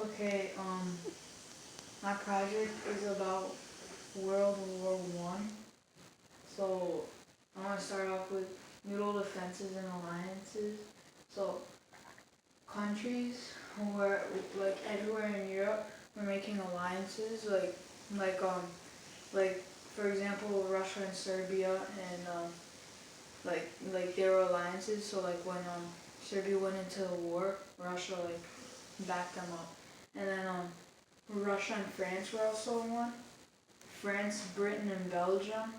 Okay, my project is about World War One. So I want to start off with mutual defenses and alliances. So countries were like everywhere in Europe were making alliances, like um like for example Russia and Serbia and like they were alliances. So like when Serbia went into the war, Russia like backed them up, and then Russia and France were also one. France, Britain, and Belgium,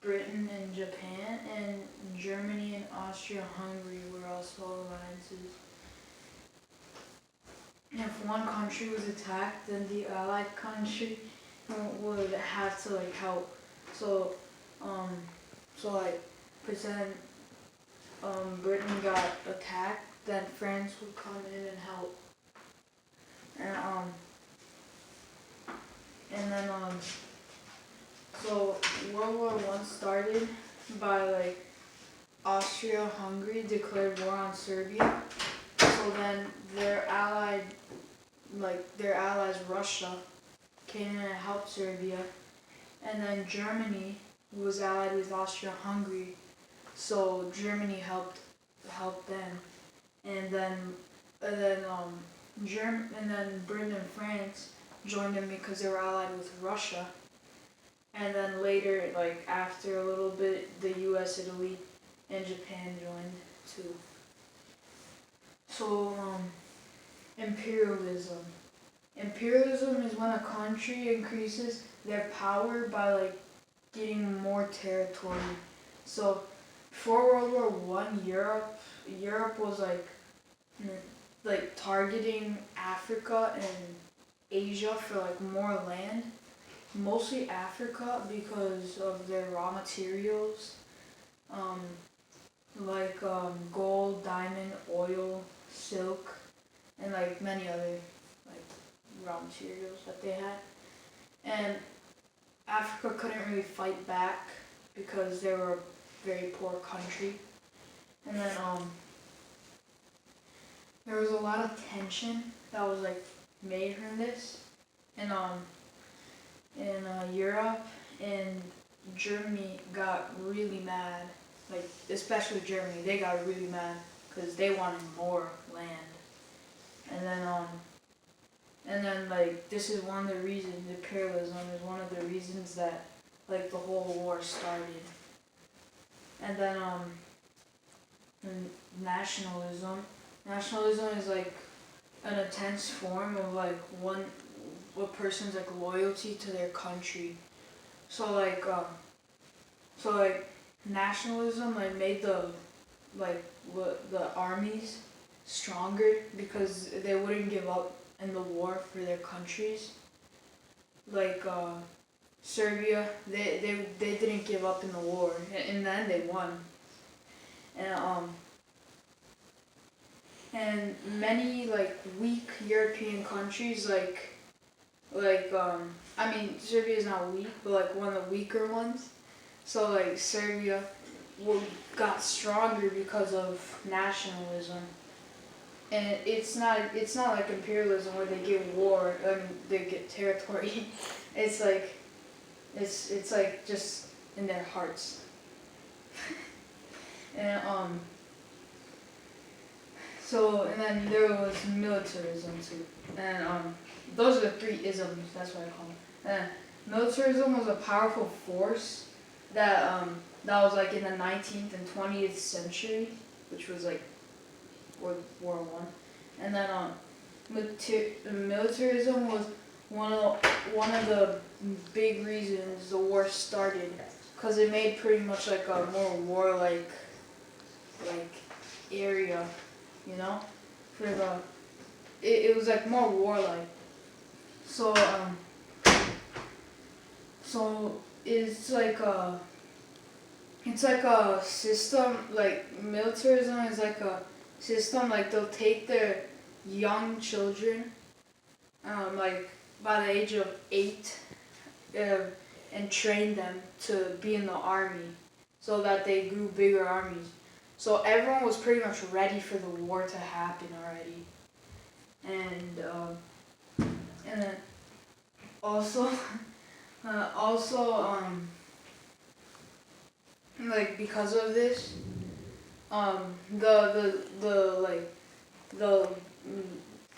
Britain and Japan, and Germany and Austria-Hungary were also alliances. If one country was attacked, then the allied country would have to like help. So, um, like pretend Britain got attacked, then France would come in and help. And so World War One started by like Austria-Hungary declared war on Serbia. So then their allies Russia came in and helped Serbia, and then Germany was allied with Austria-Hungary, so Germany helped them, and then Britain and France joined them because they were allied with Russia. And then later, like after a little bit, the U.S., Italy, and Japan joined too. So, imperialism. Imperialism is when a country increases their power by like getting more territory. So, before World War One, Europe was like targeting Africa and Asia for like more land. Mostly Africa because of their raw materials, um, gold, diamond, oil, silk, and like many other like raw materials that they had. And Africa couldn't really fight back because they were a very poor country. And then there was a lot of tension that was like made from this, and in Europe, and Germany got really mad. Like especially Germany, they got really mad because they wanted more land. And then like this is one of the reasons imperialism is one of the reasons that like the whole war started. And then nationalism. Nationalism is like an intense form of like a person's like loyalty to their country. So like nationalism like made the armies stronger because they wouldn't give up in the war for their countries. Like Serbia, they didn't give up in the war, and then they won. And and many like weak European countries I mean Serbia is not weak, but like one of the weaker ones. So like Serbia got stronger because of nationalism, and it's not like imperialism where they get war. I mean they get territory. It's like it's like just in their hearts. And and then there was militarism too, and those are the three isms. That's what I call them. And militarism was a powerful force that was like in the 19th and 20th century, which was like World War One, and then militarism was one of the big reasons the war started, because it made pretty much like a more warlike like area, you know, for it was like more warlike. So so it's like a system, like militarism is like a system, like they'll take their young children, like by the age of 8, uh, and train them to be in the army, so that they grew bigger armies. So everyone was pretty much ready for the war to happen already. and then also also like because of this, the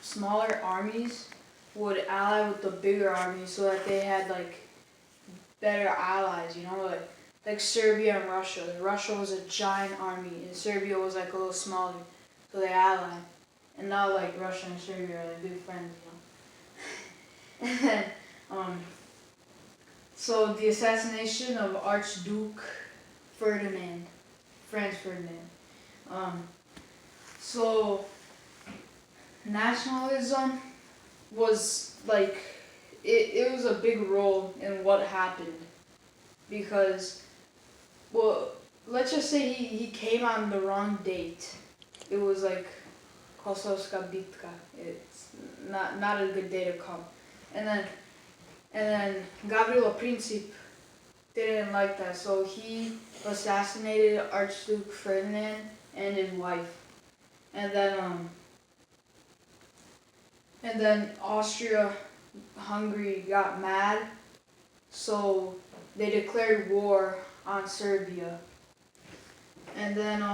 smaller armies would ally with the bigger armies so that they had like better allies, like Serbia and Russia. Russia was a giant army and Serbia was like a little smaller, so they allied. And now like Russia and Serbia are like good friends, And then, so the assassination of Archduke Ferdinand, Franz Ferdinand. So nationalism was like, it was a big role in what happened because, well, let's just say he came on the wrong date. It was like Kosovska bitka. It's not a good day to come. And then Gavrilo Princip didn't like that, so he assassinated Archduke Ferdinand and his wife. And then Austria-Hungary got mad, so they declared war on Serbia. And then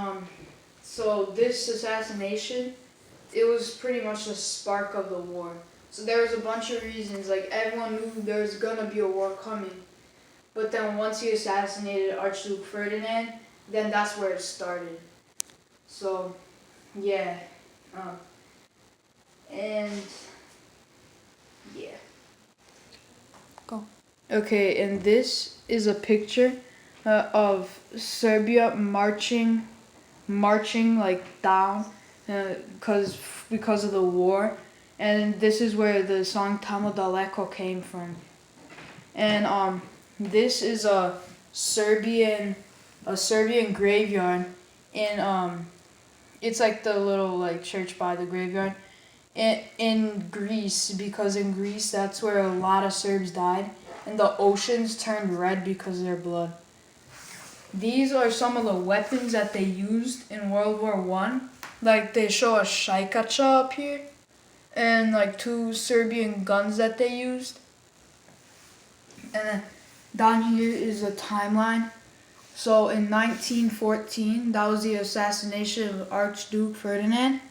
so this assassination, it was pretty much the spark of the war. So there was a bunch of reasons, like everyone knew there was gonna be a war coming. But then once he assassinated Archduke Ferdinand, then that's where it started. So, yeah. And, yeah. Go. Okay, and this is a picture of Serbia marching like down because of the war. And this is where the song Tamo Daleko came from. And this is a Serbian graveyard in it's like the little like church by the graveyard in Greece, because in Greece that's where a lot of Serbs died and the oceans turned red because of their blood. These are some of the weapons that they used in World War I. Like they show a Shajkača up here and like 2 Serbian guns that they used. And then down here is a timeline. So in 1914, that was the assassination of Archduke Ferdinand.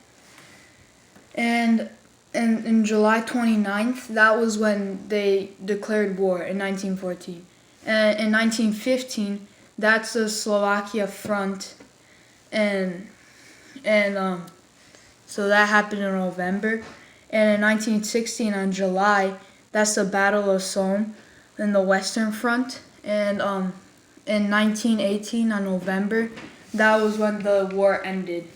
And in July 29th, that was when they declared war in 1914. And in 1915, that's the Slovakia front. And so that happened in November. And in 1916, on July, that's the Battle of Somme in the Western Front. And in 1918, on November, that was when the war ended.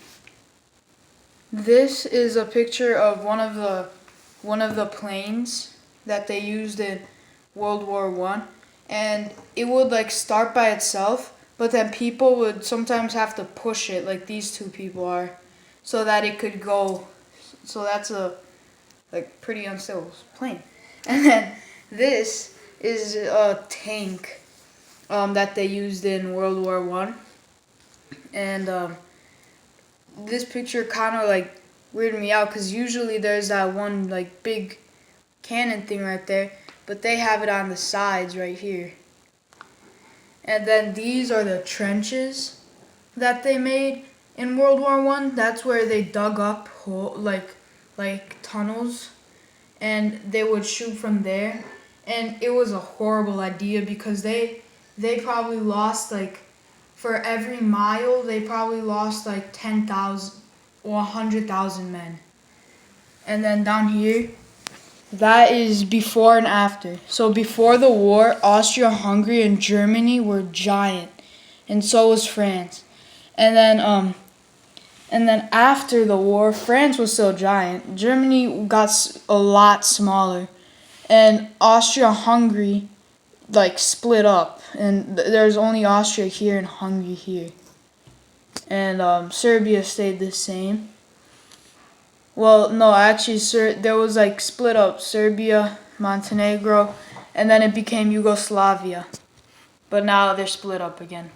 This is a picture of one of the planes that they used in World War I. And it would like start by itself, but then people would sometimes have to push it, like these 2 people are, so that it could go. So that's a like pretty unstable plane. And then this is a tank that they used in World War I. And this picture kind of like weirded me out because usually there's that one like big cannon thing right there, but they have it on the sides right here. And then these are the trenches that they made in World War I. That's where they dug up like tunnels, and they would shoot from there. And it was a horrible idea because they probably lost like, for every mile they probably lost like 10,000 or 100,000 men. And then down here, that is before and after. So before the war, Austria-Hungary and Germany were giant, and so was France. And then after the war, France was still giant. Germany got a lot smaller, and Austria-Hungary like split up, and there's only Austria here and Hungary here. And Serbia stayed the same. Well, no, actually, there was like split up Serbia, Montenegro, and then it became Yugoslavia. But now they're split up again.